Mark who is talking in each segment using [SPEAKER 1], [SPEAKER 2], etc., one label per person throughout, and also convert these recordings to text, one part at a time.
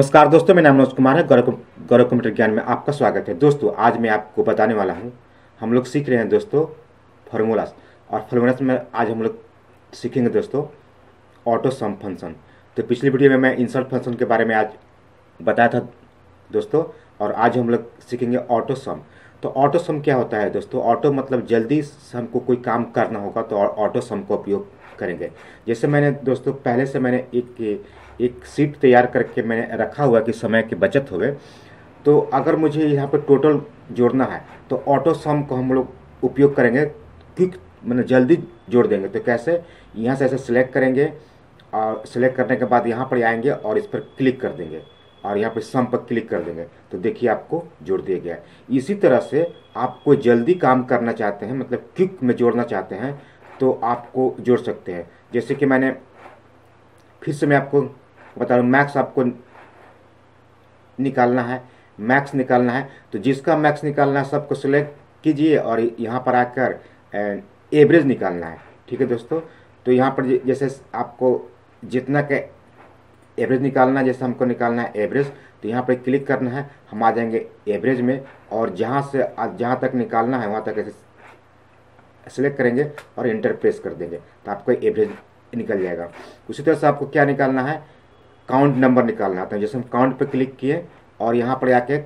[SPEAKER 1] नमस्कार दोस्तों, मेरा नाम मनोज कुमार है। गौरव कंप्यूटर ज्ञान में आपका स्वागत है। दोस्तों, आज मैं आपको बताने वाला हूं, हम लोग सीख रहे हैं दोस्तों फार्मूलास। और फार्मूलास में आज हम लोग सीखेंगे दोस्तों ऑटो सम फंक्शन। तो पिछली वीडियो में मैं इंसर्ट फंक्शन के बारे में आज बताया था दोस्तों, और आज हम लोग सीखेंगे ऑटो सम। तो ऑटो सम क्या होता है दोस्तों? ऑटो मतलब जल्दी हमको कोई काम करना होगा तो ऑटो सम का उपयोग करेंगे। जैसे मैंने दोस्तों पहले से मैंने एक सीट तैयार करके मैंने रखा हुआ कि समय की बचत होवे। तो अगर मुझे यहाँ पर टोटल जोड़ना है तो ऑटो सम को हम लोग उपयोग करेंगे, क्विक मैंने जल्दी जोड़ देंगे। तो कैसे? यहाँ से ऐसे सिलेक्ट करेंगे और सिलेक्ट करने के बाद यहाँ पर आएंगे और इस पर क्लिक कर देंगे और यहाँ पर सम पर क्लिक कर देंगे तो देखिए आपको जोड़ दिया गया है। इसी तरह से आपको जल्दी काम करना चाहते हैं, मतलब क्विक में जोड़ना चाहते हैं तो आपको जोड़ सकते हैं। जैसे कि मैंने फिर से मैं आपको बता रहा हूँ, मैक्स आपको निकालना है। मैक्स निकालना है तो जिसका मैक्स निकालना है सबको सिलेक्ट कीजिए और यहाँ पर आकर एवरेज निकालना है। ठीक है दोस्तों, तो यहाँ पर जैसे आपको जितना का एवरेज निकालना है, जैसे हमको निकालना है एवरेज, तो यहाँ पर क्लिक करना है, हम आ जाएंगे एवरेज में और जहाँ तक निकालना है वहाँ तक ऐसे सेलेक्ट करेंगे और इंटर प्रेस कर देंगे तो आपको एवरेज निकल जाएगा। उसी तरह से आपको क्या निकालना है? काउंट नंबर निकालना आता है। जैसे हम काउंट पे क्लिक किए और यहाँ पर आके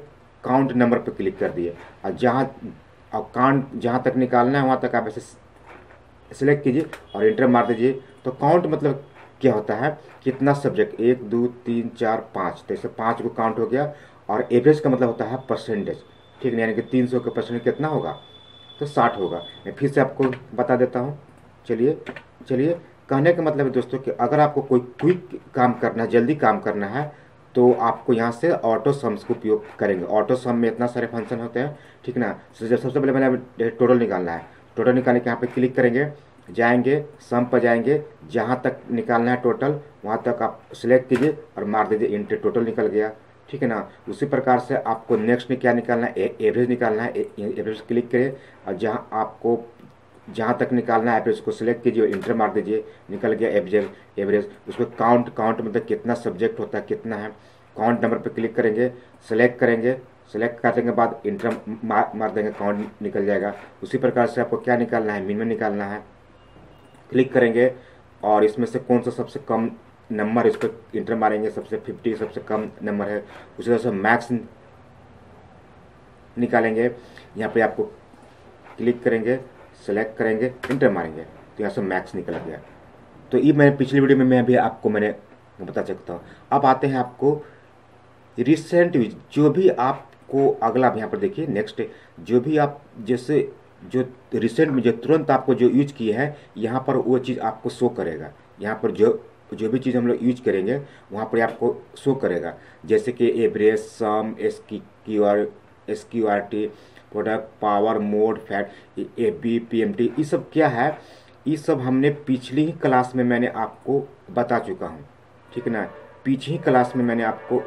[SPEAKER 1] काउंट नंबर पे क्लिक कर दिए और काउंट जहाँ तक निकालना है वहाँ तक आप ऐसे सिलेक्ट कीजिए और इंटर मार दीजिए। तो काउंट मतलब क्या होता है? कितना सब्जेक्ट, 1 2 3 4 5, तो ऐसे 5 को काउंट हो गया। और एवरेज का मतलब होता है परसेंटेज। ठीक है, यानी कि 300 का परसेंटेज कितना होगा? तो 60 होगा। मैं फिर से आपको बता देता हूँ। चलिए कहने का मतलब है दोस्तों कि अगर आपको कोई क्विक काम करना है, जल्दी काम करना है, तो आपको यहाँ से ऑटो सम्स का उपयोग करेंगे। ऑटो सम में इतना सारे फंक्शन होते हैं, ठीक ना। सबसे पहले मैंने टोटल निकालना है। टोटल निकालने के यहाँ पे क्लिक करेंगे, जाएंगे सम पर जाएंगे, जहाँ तक निकालना है टोटल वहाँ तक आप सिलेक्ट कीजिए और मार दीजिए इंटर, टोटल निकल गया। ठीक है ना। उसी प्रकार से आपको नेक्स्ट में क्या निकालना है? एवरेज निकालना है। एवरेज क्लिक करिए और जहाँ तक निकालना है एवरेज को सिलेक्ट कीजिए, इंटर मार दीजिए, निकल गया एवरेज। उसको काउंट मतलब कितना सब्जेक्ट होता है, कितना है। काउंट नंबर पर क्लिक करेंगे, सिलेक्ट करेंगे, सिलेक्ट करने के बाद इंटर मार देंगे, काउंट निकल जाएगा। उसी प्रकार से आपको क्या निकालना है? मिनिमम निकालना है। क्लिक करेंगे और इसमें से कौन सा सबसे कम नंबर, इस पर इंटर मारेंगे, सबसे 50 सबसे कम नंबर है। उसी तरह से मैक्स निकालेंगे। यहाँ पे आपको क्लिक करेंगे, सेलेक्ट करेंगे, इंटर मारेंगे तो यहाँ से मैक्स निकल गया। तो ये मैं पिछली वीडियो में मैं भी आपको मैंने बता सकता हूँ। अब आते हैं आपको रिसेंट यूज, जो भी आपको अगला यहाँ पर देखिए नेक्स्ट, जो भी आप जैसे जो रिसेंट में जो तुरंत आपको जो यूज किए हैं यहाँ पर वो चीज़ आपको शो करेगा। यहाँ पर जो भी चीज़ हम लोग यूज करेंगे वहाँ पर आपको शो करेगा। जैसे कि average, sum, S Q R T, product, power, mode, fat, AB, PMT, ये सब क्या है? ये सब हमने पिछली ही क्लास में मैंने आपको बता चुका हूँ। ठीक है ना, पिछली क्लास में मैंने आपको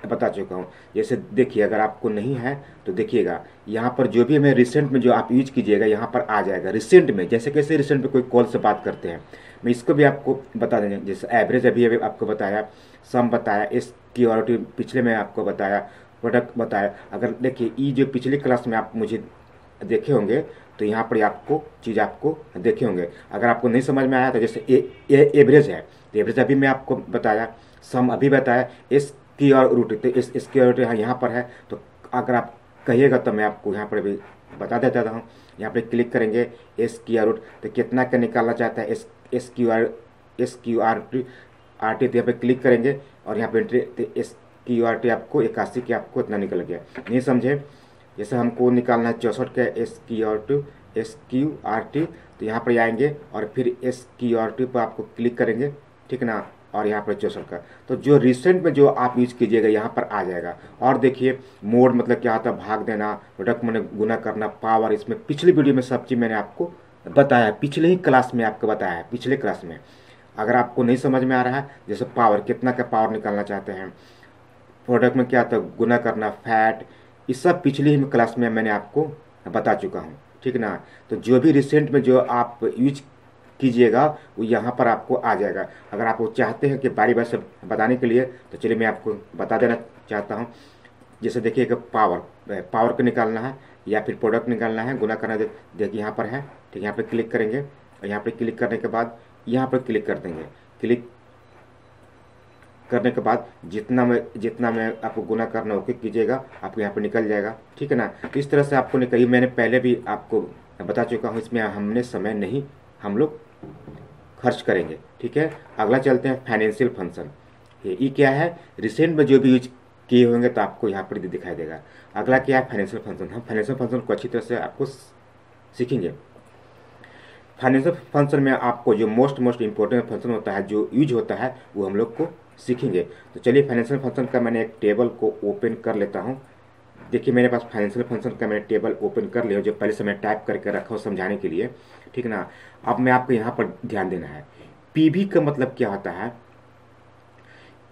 [SPEAKER 1] बता चुका हूँ। जैसे देखिए, अगर आपको नहीं है तो देखिएगा यहाँ पर जो भी हमें रिसेंट में जो आप यूज कीजिएगा यहाँ पर आ जाएगा। रिसेंट में जैसे कैसे रिसेंट में कोई कॉल से बात करते हैं, मैं इसको भी आपको बता देंगे। जैसे एवरेज अभी आपको बताया, सम बताया, एस की और पिछले में आपको बताया, प्रोडक्ट बताया। अगर देखिए ये जो पिछली क्लास में आप मुझे देखे होंगे तो यहाँ पर आपको चीज़ आपको देखे होंगे। अगर आपको नहीं समझ में आया तो जैसे एवरेज है तो एवरेज अभी मैं आपको बताया, सम अभी बताया, एस की और रूट तो इसकी और यहाँ पर है। तो अगर आप कहिएगा तो मैं आपको यहाँ पर भी बता देता हूँ। यहाँ पर क्लिक करेंगे, एस की रूट तो कितना का निकालना चाहता है, एस क्यू आर टी तो यहाँ पर क्लिक करेंगे और यहाँ पर entry, S Q R T आपको 81 की आपको इतना निकल गया। नहीं समझे? जैसे हमको निकालना है 64 का एस क्यू आर टी, तो यहाँ पर आएंगे और फिर एस क्यू आर टी पर आपको क्लिक करेंगे। ठीक ना, और यहाँ पर 64 का, तो जो रिसेंट में जो आप यूज कीजिएगा यहाँ पर आ जाएगा। और देखिए मोड मतलब क्या होता है? भाग देना, प्रोडक्ट मैंने गुना करना, पावर, इसमें पिछली वीडियो में सब चीज़ मैंने आपको बताया, पिछले ही क्लास में आपको बताया है, पिछले क्लास में। अगर आपको नहीं समझ में आ रहा है, जैसे पावर, कितना का पावर निकालना चाहते हैं, प्रोडक्ट में क्या था, गुना करना, फैट, इस सब पिछली ही क्लास में मैंने आपको बता चुका हूँ। ठीक ना। तो जो भी रिसेंट में जो आप यूज कीजिएगा वो यहाँ पर आपको आ जाएगा। अगर आप वो चाहते हैं कि बारी बारी से बताने के लिए तो चलिए मैं आपको बता देना चाहता हूँ। जैसे देखिए कि पावर को निकालना है या फिर प्रोडक्ट निकालना है, गुना करना है, देखिए यहाँ पर है। ठीक है, यहाँ पर क्लिक करेंगे और यहाँ पर क्लिक करने के बाद यहाँ पर क्लिक कर देंगे। क्लिक करने के बाद जितना में आपको गुना करना ओके कीजिएगा, आपको यहाँ पर निकल जाएगा। ठीक है ना। तो इस तरह से आपको निकली, मैंने पहले भी आपको बता चुका हूँ, इसमें हमने समय नहीं हम लोग खर्च करेंगे। ठीक है, अगला चलते हैं फाइनेंशियल फंक्शन। ये क्या है, रिसेंट में जो भी यूज किए होंगे तो आपको यहाँ पर दिखाई देगा। अगला क्या है, फाइनेंशियल फंक्शन। हम फाइनेंशियल फंक्शन को अच्छी तरह से आपको सीखेंगे। फाइनेंशियल फंक्शन में आपको जो मोस्ट इंपॉर्टेंट फंक्शन होता है, जो यूज होता है, वो हम लोग को सीखेंगे। तो चलिए फाइनेंशियल फंक्शन का मैंने एक टेबल को ओपन कर लेता हूँ। देखिए मेरे पास फाइनेंशियल फंक्शन का मैंने टेबल ओपन कर लिया, जो पहले से मैं टाइप करके रखा हूँ समझाने के लिए। ठीक है ना। अब मैं आपको यहाँ पर ध्यान देना है, पीवी का मतलब क्या होता है।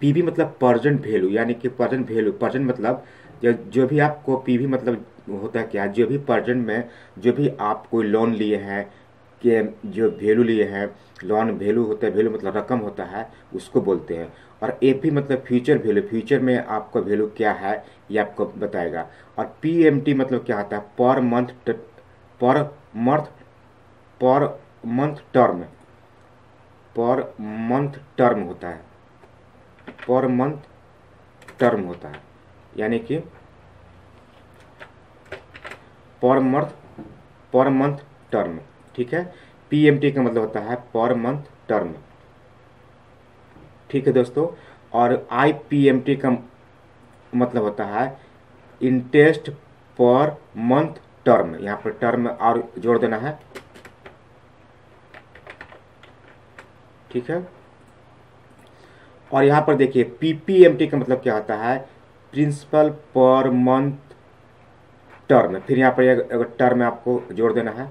[SPEAKER 1] पीवी मतलब परजेंट वैल्यू, यानी कि परजेंट वैल्यू, परजेंट मतलब जो भी आपको पीवी मतलब होता है क्या, जो भी परजेंट में जो भी आप कोई लोन लिए हैं, कि जो वैल्यू लिए हैं, लोन वैल्यू होता है, वैल्यू मतलब रकम होता है, उसको बोलते हैं। और एपी मतलब फ्यूचर वैल्यू, फ्यूचर में आपका वैल्यू क्या है ये आपको बताएगा। और पीएमटी मतलब क्या होता है, पर मंथ टर्म होता है, पर मंथ टर्म होता है, यानी कि पर मंथ टर्म। ठीक है, पीएमटी का मतलब होता है पर मंथ टर्म। ठीक है दोस्तों। और आईपीएमटी का मतलब होता है इंटरेस्ट पर मंथ टर्म। यहाँ पर टर्म और जोड़ देना है। ठीक है। और यहाँ पर देखिए पीपीएमटी का मतलब क्या होता है, प्रिंसिपल पर मंथ टर्म। फिर यहाँ पर एक टर्म आपको जोड़ देना है।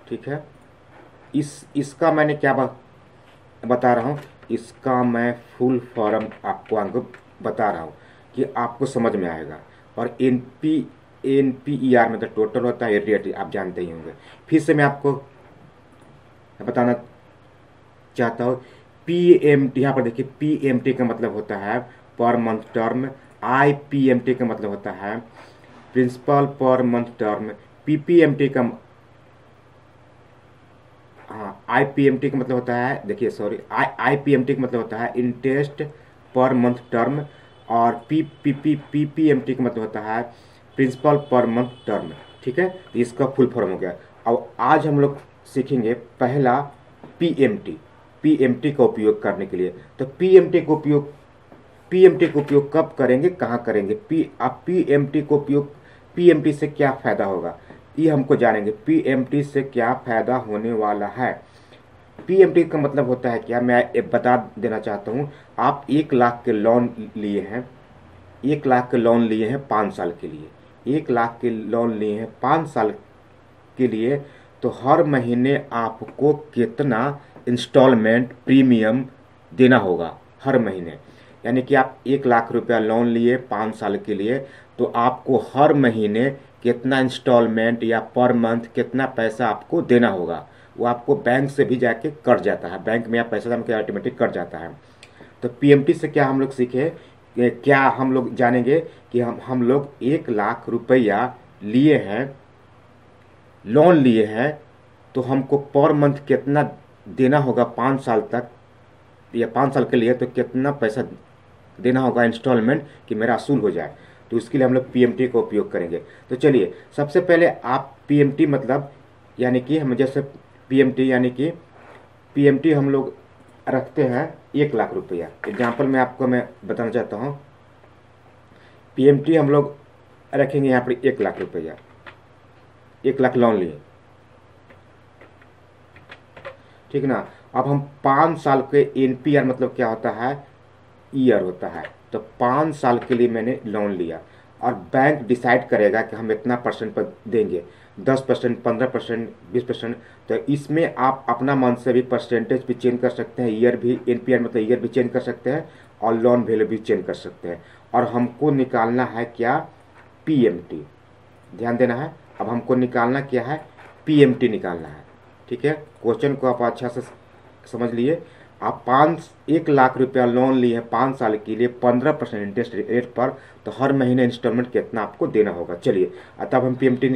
[SPEAKER 1] ठीक है। इसका मैंने क्या बता रहा हूँ, इसका मैं फुल फॉर्म आपको बता रहा हूँ कि आपको समझ में आएगा। और एनपीईआर मतलब टोटल होता है, रेट आप जानते ही होंगे। फिर से मैं आपको बताना चाहता हूँ, पीएमटी, यहाँ पर देखिए पीएमटी का मतलब होता है पर मंथ टर्म, आईपीएमटी का मतलब होता है principal per month term, PPMT का आईपीएमटी का मतलब होता है, देखिए सॉरी, आईपीएमटी का मतलब होता है इंटरेस्ट पर मंथ टर्म, और पीपीएमटी का मतलब होता है प्रिंसिपल पर मंथ टर्म। ठीक है, तो इसका फुल फॉर्म हो गया। अब आज हम लोग सीखेंगे पहला पीएमटी का उपयोग करने के लिए। तो पीएमटी का उपयोग कब करेंगे, कहाँ करेंगे, पीएमटी को उपयोग, पीएमटी से क्या फायदा होगा ये हमको जानेंगे। पीएमटी से क्या फायदा होने वाला है। पीएमटी का मतलब होता है क्या, मैं एक बता देना चाहता हूँ। आप 1 लाख के लोन लिए हैं, 1 लाख के लोन लिए हैं 5 साल के लिए, 1 लाख के लोन लिए हैं 5 साल के लिए, तो हर महीने आपको कितना इंस्टॉलमेंट प्रीमियम देना होगा हर महीने। यानी कि आप 1 लाख रुपया लोन लिए 5 साल के लिए, तो आपको हर महीने कितना इंस्टॉलमेंट या पर मंथ कितना पैसा आपको देना होगा, वो आपको बैंक से भी जाके कट जाता है, बैंक में आप पैसा जमा के ऑटोमेटिक कट जाता है। तो पीएमटी से क्या हम लोग सीखे, क्या हम लोग जानेंगे कि हम लोग 1 लाख रुपया लिए हैं, लोन लिए हैं, तो हमको पर मंथ कितना देना होगा 5 साल तक, या 5 साल के लिए तो कितना पैसा देना होगा इंस्टॉलमेंट कि मेरा असूल हो जाए। तो इसके लिए हम लोग पीएमटी का उपयोग करेंगे। तो चलिए सबसे पहले आप पीएमटी मतलब, यानी कि हम जैसे पीएमटी, यानी कि पीएमटी हम लोग रखते हैं 1 लाख रुपया। एग्जाम्पल में आपको मैं बताना चाहता हूँ, पीएमटी हम लोग रखेंगे यहाँ पर 1 लाख रुपया, 1 लाख लोन लिए। ठीक है ना। अब हम 5 साल के एनपीआर मतलब क्या होता है, ईयर होता है। तो 5 साल के लिए मैंने लोन लिया, और बैंक डिसाइड करेगा कि हम इतना परसेंट पर देंगे, 10%, 15%, 20%। तो इसमें आप अपना मन से भी परसेंटेज भी चेंज कर सकते हैं, ईयर भी, एनपीआर मतलब ईयर भी चेंज कर सकते हैं, और लोन वैल्यू भी चेंज कर सकते हैं। और हमको निकालना है क्या, पीएमटी। ध्यान देना है, अब हमको निकालना क्या है, पीएमटी निकालना है। ठीक है, क्वेश्चन को आप अच्छा से समझ लिए। आप 1 लाख रुपया लोन लिए हैं 5 साल के लिए 15% इंटरेस्ट रेट पर, तो हर महीने इंस्टॉलमेंट कितना आपको देना होगा। चलिए तब हम पीएमटी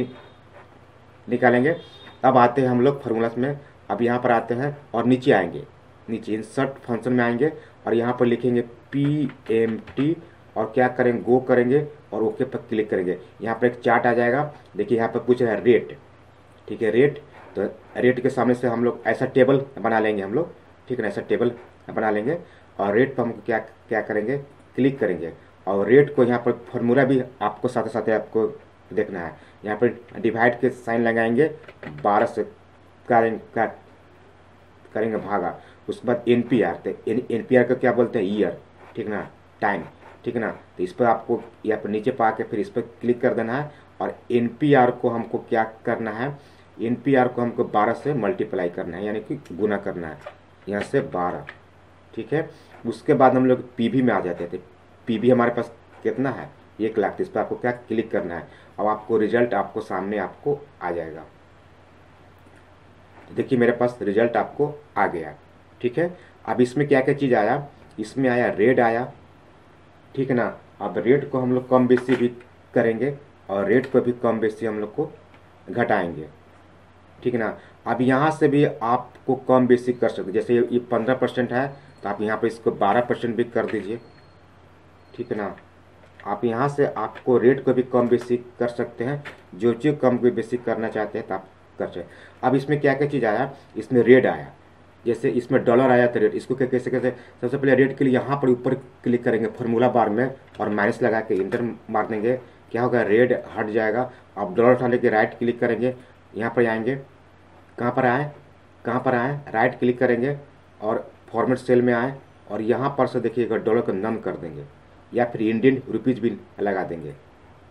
[SPEAKER 1] निकालेंगे। अब आते हैं हम लोग फार्मूलास में। अब यहाँ पर आते हैं और नीचे आएंगे, नीचे इंसर्ट फंक्शन में आएंगे और यहाँ पर लिखेंगे पीएमटी और क्या करेंगे, गो करेंगे और ओके पर क्लिक करेंगे। यहाँ पर एक चार्ट आ जाएगा। देखिए यहाँ पर पूछ रहा है रेट, ठीक है, रेट। तो रेट के सामने से हम लोग ऐसा टेबल बना लेंगे हम लोग, ठीक है ना, ऐसा टेबल बना लेंगे और रेट पर हम क्या क्या करेंगे, क्लिक करेंगे और रेट को यहाँ पर फार्मूला भी आपको साथ साथ आपको देखना है। यहाँ पर डिवाइड के साइन लगाएंगे, 12 से करेंगे भागा, उसके बाद एनपीआर। तो एनपीआर का क्या बोलते हैं, ईयर, ठीक ना, टाइम, ठीक ना। तो इस पर आपको यहाँ पर नीचे पा के फिर इस पर क्लिक कर देना है और एनपीआर को हमको क्या करना है, एनपीआर को हमको 12 से मल्टीप्लाई करना है, यानी कि गुना करना है यहाँ से 12, ठीक है। उसके बाद हम लोग पीवी में आ जाते थे। पीवी हमारे पास कितना है, 1 लाख। इस पर आपको क्या क्लिक करना है। अब आपको रिजल्ट आपको सामने आपको आ जाएगा। देखिए मेरे पास रिजल्ट आपको आ गया, ठीक है। अब इसमें क्या क्या चीज़ आया, इसमें आया रेट आया, ठीक है ना। अब रेट को हम लोग कम बेसी भी करेंगे और रेट को भी कम बेसी हम लोग को घटाएंगे, ठीक है ना। अब यहाँ से भी आपको कम बेसी कर सकते, जैसे ये 15% है तो आप यहाँ पे इसको 12% भी कर दीजिए, ठीक है ना। आप यहाँ से आपको रेट को भी कम बेसी कर सकते हैं, जो चीज़ कम बेसी करना चाहते हैं तो आप कर सकते हैं। अब इसमें क्या क्या चीज़ आया, इसमें रेट आया, जैसे इसमें डॉलर आया तो रेट, इसको कैसे कैसे, सबसे पहले रेट के लिए यहाँ पर ऊपर क्लिक करेंगे फार्मूला बार में और माइनस लगा के इंटर मार देंगे, क्या होगा, रेट हट जाएगा। अब डॉलर उठाने के राइट क्लिक करेंगे, यहाँ पर आएंगे, कहाँ पर आए, राइट क्लिक करेंगे और फॉर्मेट सेल में आए और यहाँ पर से देखिएगा डॉलर को नन कर देंगे या फिर इंडियन रुपीज़ भी लगा देंगे,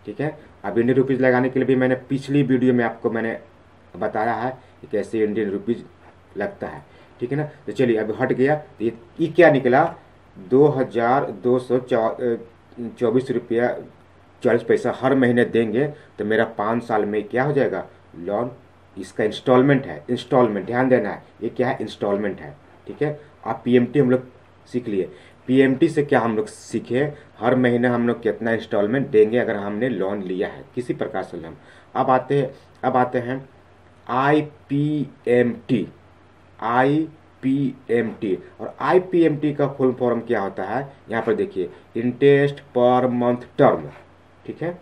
[SPEAKER 1] ठीक है। अब इंडियन रुपीज़ लगाने के लिए भी मैंने पिछली वीडियो में आपको मैंने बताया है कि कैसे इंडियन रुपीज़ लगता है, ठीक है ना। तो चलिए अब हट गया। तो ये क्या निकला, 2224 रुपया 40 पैसा हर महीने देंगे तो मेरा 5 साल में क्या हो जाएगा, लोन। इसका इंस्टॉलमेंट है, इंस्टॉलमेंट ध्यान देना है, ये क्या है, इंस्टॉलमेंट है, ठीक है। आप पीएमटी हम लोग सीख लिए। पीएमटी से क्या हम लोग सीखे, हर महीने हम लोग कितना इंस्टॉलमेंट देंगे अगर हमने लोन लिया है किसी प्रकार से लोन। अब आते हैं आईपीएमटी। और आईपीएमटी का फुल फॉर्म क्या होता है, यहाँ पर देखिए, इंटरेस्ट पर मंथ टर्म, ठीक है।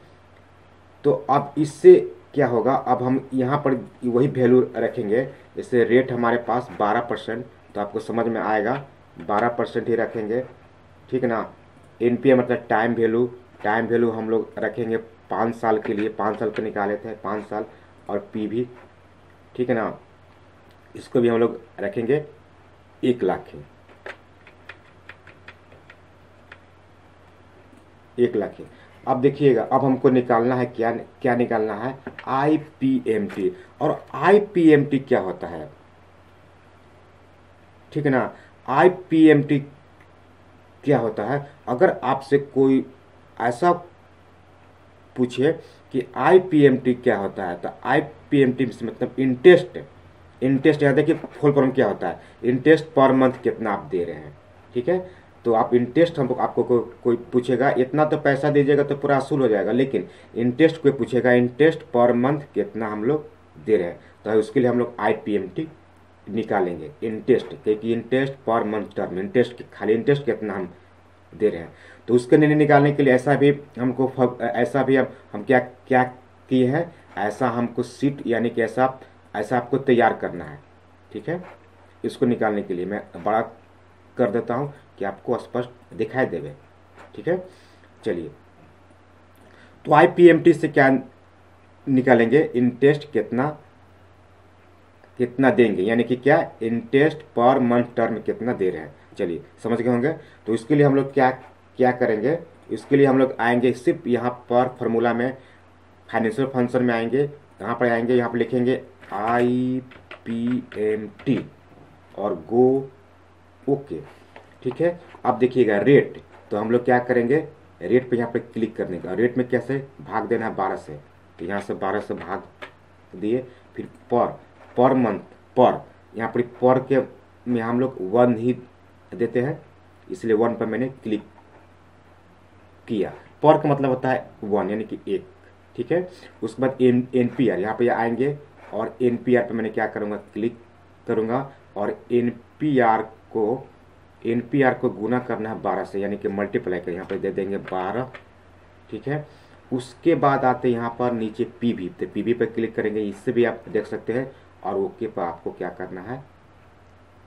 [SPEAKER 1] तो अब इससे क्या होगा, अब हम यहाँ पर वही वैल्यू रखेंगे, जैसे रेट हमारे पास 12%, तो आपको समझ में आएगा 12% ही रखेंगे, ठीक है ना। एनपीए मतलब टाइम वैल्यू हम लोग रखेंगे 5 साल के लिए, 5 साल का निकाले थे 5 साल, और पी भी, ठीक है ना, इसको भी हम लोग रखेंगे 1 लाख ही, 1 लाख ही। अब देखिएगा, अब हमको निकालना है क्या निकालना है, आईपीएमटी। और आईपीएमटी क्या होता है, ठीक है ना। आईपीएमटी क्या होता है, अगर आपसे कोई ऐसा पूछे कि आईपीएमटी क्या होता है, तो आईपीएमटी से मतलब इंटरेस्ट याद है कि फुल फॉर्म क्या होता है, इंटरेस्ट पर मंथ कितना आप दे रहे हैं, ठीक है। तो आप इंटरेस्ट आपको कोई पूछेगा, इतना तो पैसा दीजिएगा तो पूरा असूल हो जाएगा, लेकिन इंटरेस्ट कोई पूछेगा, इंटरेस्ट पर मंथ कितना हम लोग दे रहे हैं, तो उसके लिए हम लोग आईपीएमटी निकालेंगे, इंटरेस्ट, क्योंकि इंटरेस्ट पर मंथ टर्म, इंटरेस्ट खाली इंटरेस्ट कितना हम दे रहे हैं। तो उसके निर्णय निकालने के लिए ऐसा भी हम क्या क्या किए हैं, ऐसा हमको सीट यानी कि ऐसा आपको तैयार करना है, ठीक है। इसको निकालने के लिए मैं बड़ा कर देता हूं कि आपको स्पष्ट दिखाई देवे, ठीक है। चलिए, तो आईपीएमटी से क्या निकालेंगे, इंटरेस्ट कितना देंगे, यानी कि क्या, इंटरेस्ट पर मंथ टर्म कितना दे रहे हैं। चलिए समझ गए होंगे। तो इसके लिए हम लोग क्या करेंगे, इसके लिए हम लोग आएंगे सिर्फ यहाँ पर फार्मूला में, फाइनेंशियल फंक्शन में आएंगे, यहाँ पर आएंगे, यहाँ पर लिखेंगे आईपीएमटी और गो ओके, ठीक है। अब देखिएगा रेट, तो हम लोग क्या करेंगे, रेट पे यहाँ पे क्लिक करने का, रेट में कैसे भाग देना है 12 से, तो यहाँ से 12 से भाग दिए, फिर पर मंथ पर, यहाँ पर पर के में हम लोग 1 ही देते हैं, इसलिए 1 पर मैंने क्लिक किया। पर का मतलब होता है 1 यानी कि 1, ठीक है। उसके बाद NPR यहाँ पे आएंगे और NPR पे मैंने क्या करूँगा, क्लिक करूँगा और NPR को गुना करना है 12 से, यानी कि मल्टीप्लाई कर यहाँ पे दे देंगे 12, ठीक है। उसके बाद आते हैं यहाँ पर नीचे PV, तो PV पर क्लिक करेंगे, इससे भी आप देख सकते हैं, और ओके पर आपको क्या करना है,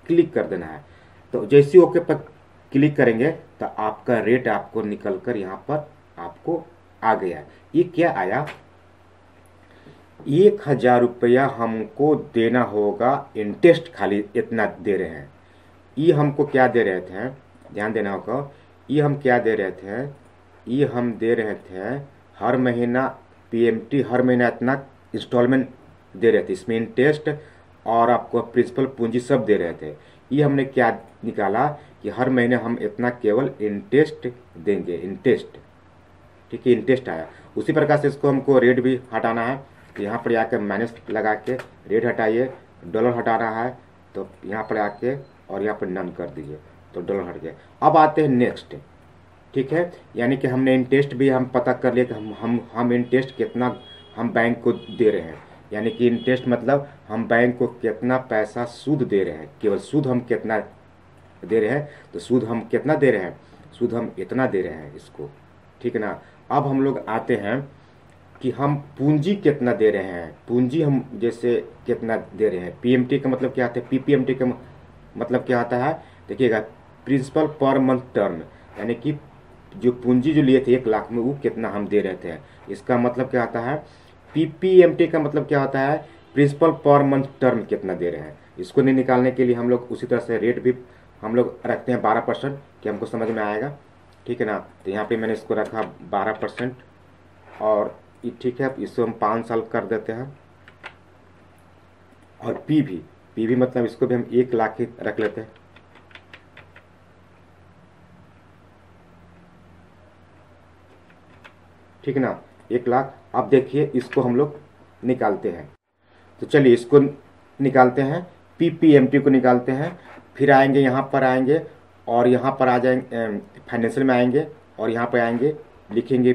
[SPEAKER 1] क्लिक कर देना है। तो जैसे ओके पर क्लिक करेंगे तो आपका रेट आपको निकल कर यहाँ पर आपको आ गया। ये क्या आया, 1000 रुपया हमको देना होगा इंटरेस्ट, खाली इतना दे रहे हैं। ये हमको क्या दे रहे थे, ध्यान देना होगा, ये हम क्या दे रहे थे, ये हम दे रहे थे हर महीना PMT, हर महीना इतना इंस्टॉलमेंट दे रहे थे, इसमें इंटरेस्ट और आपको प्रिंसिपल पूंजी सब दे रहे थे। ये हमने क्या निकाला कि हर महीने हम इतना केवल इंटरेस्ट देंगे, इंटरेस्ट, ठीक है, इंटरेस्ट आया। उसी प्रकार से इसको हमको रेट भी हटाना है, तो यहाँ पर आके माइनस लगा के रेट हटाइए, डॉलर हटाना है तो यहाँ पर आके और यहाँ पर नन कर दीजिए, तो डॉलर हट गया। अब आते हैं नेक्स्ट, ठीक है, यानी कि हमने इंटरेस्ट भी हम पता कर लिया कि हम इंटरेस्ट कितना हम बैंक को दे रहे हैं, यानी कि इंटरेस्ट मतलब हम बैंक को कितना पैसा सूद दे रहे हैं, केवल सूद हम कितना दे रहे हैं, तो सूद हम कितना दे रहे हैं, सूद हम इतना दे रहे हैं इसको, ठीक है ना। अब हम लोग आते हैं कि हम पूंजी कितना दे रहे हैं, पूंजी हम जैसे कितना दे रहे हैं। PMT का मतलब क्या आता है, PPMT का मतलब क्या आता है, देखिएगा, प्रिंसिपल पर मंथ टर्म, यानी कि जो पूंजी जो लिए थे 1 लाख में वो कितना हम दे रहे थे, इसका मतलब क्या आता है। PPMT का मतलब क्या होता है, प्रिंसिपल पर मंथ टर्म कितना दे रहे हैं। इसको नहीं निकालने के लिए हम लोग उसी तरह से रेट भी हम लोग रखते हैं 12%, कि हमको समझ में आएगा, ठीक है ना। तो यहाँ पे मैंने इसको रखा 12%, और ठीक है, इसको हम 5 साल कर देते हैं। और PV मतलब इसको भी हम 1 लाख ही रख लेते हैं, ठीक है ना, 1 लाख। अब देखिए इसको हम लोग निकालते हैं, तो चलिए इसको निकालते हैं, PPMT को निकालते हैं। फिर आएंगे यहाँ पर आएंगे और यहाँ पर आ जाएंगे फाइनेंशियल में आएंगे और यहाँ पर आएंगे, लिखेंगे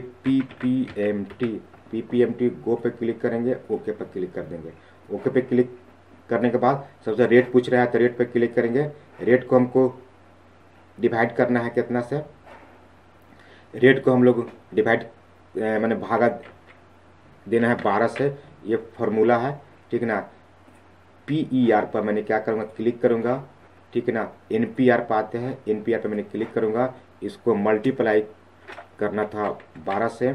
[SPEAKER 1] PPMT गो पे क्लिक करेंगे, ओके पर क्लिक कर देंगे। ओके पे क्लिक करने के बाद सबसे रेट पूछ रहा है तो रेट पे क्लिक करेंगे। रेट को हमको डिवाइड करना है कितना से, रेट को हम लोग डिवाइड मैंने भागा देना है 12 से, ये फॉर्मूला है, ठीक है ना। PER पर मैंने क्या करूँगा, क्लिक करूँगा, ठीक है ना। NPR पर आते हैं, NPR पर मैंने क्लिक करूँगा, इसको मल्टीप्लाई करना था 12 से।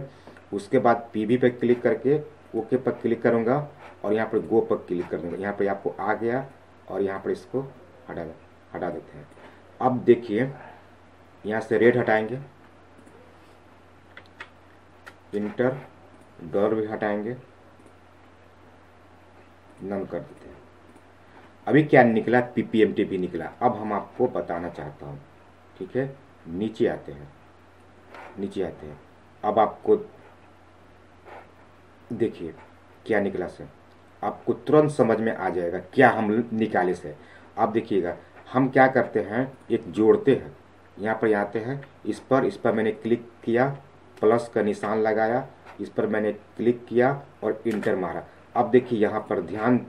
[SPEAKER 1] उसके बाद PV पर क्लिक करके ओके पर क्लिक करूँगा और यहाँ पर गो पर क्लिक कर दूँगा। यहाँ पर आपको आ गया और यहाँ पर इसको हटा देते हैं। अब देखिए यहाँ से रेट हटाएंगे, इंटर, डॉलर भी हटाएंगे, नम कर देते हैं। अभी क्या निकला, PPMT भी निकला। अब हम आपको बताना चाहता हूँ, ठीक है। नीचे आते हैं, अब आपको देखिए क्या निकला से, आपको तुरंत समझ में आ जाएगा क्या हम निकाले से। आप देखिएगा हम क्या करते हैं, एक जोड़ते हैं, यहाँ पर आते हैं, इस पर मैंने क्लिक किया, प्लस का निशान लगाया, इस पर मैंने क्लिक किया और इंटर मारा। अब देखिए यहाँ पर ध्यान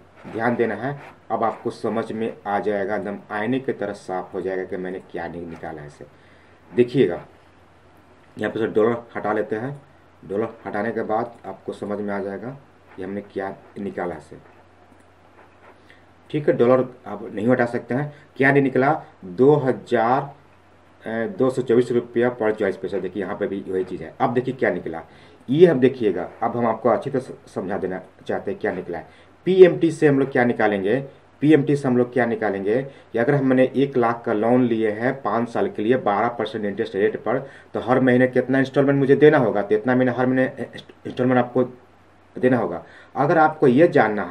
[SPEAKER 1] देना है, अब आपको समझ में आ जाएगा, एकदम आईने की तरह साफ हो जाएगा कि मैंने क्या निकाला है इसे। देखिएगा यहाँ पर डॉलर हटा लेते हैं, डॉलर हटाने के बाद आपको समझ में आ जाएगा कि हमने क्या निकाला इसे, ठीक है। डॉलर आप नहीं हटा सकते हैं, क्या नहीं निकला, 2224 रुपया 44 पैसा। देखिए यहाँ पे भी वही चीज़ है। अब देखिए क्या निकला, ये हम देखिएगा, अब हम आपको अच्छी तरह समझा देना चाहते हैं क्या निकला है। PMT से हम लोग क्या निकालेंगे, PMT से हम लोग क्या निकालेंगे कि अगर हमने 1 लाख का लोन लिए हैं 5 साल के लिए 12% इंटरेस्ट रेट पर, तो हर महीने कितना इंस्टॉलमेंट मुझे देना होगा, तो इतना महीने हर महीने इंस्टॉलमेंट आपको देना होगा। अगर आपको ये जानना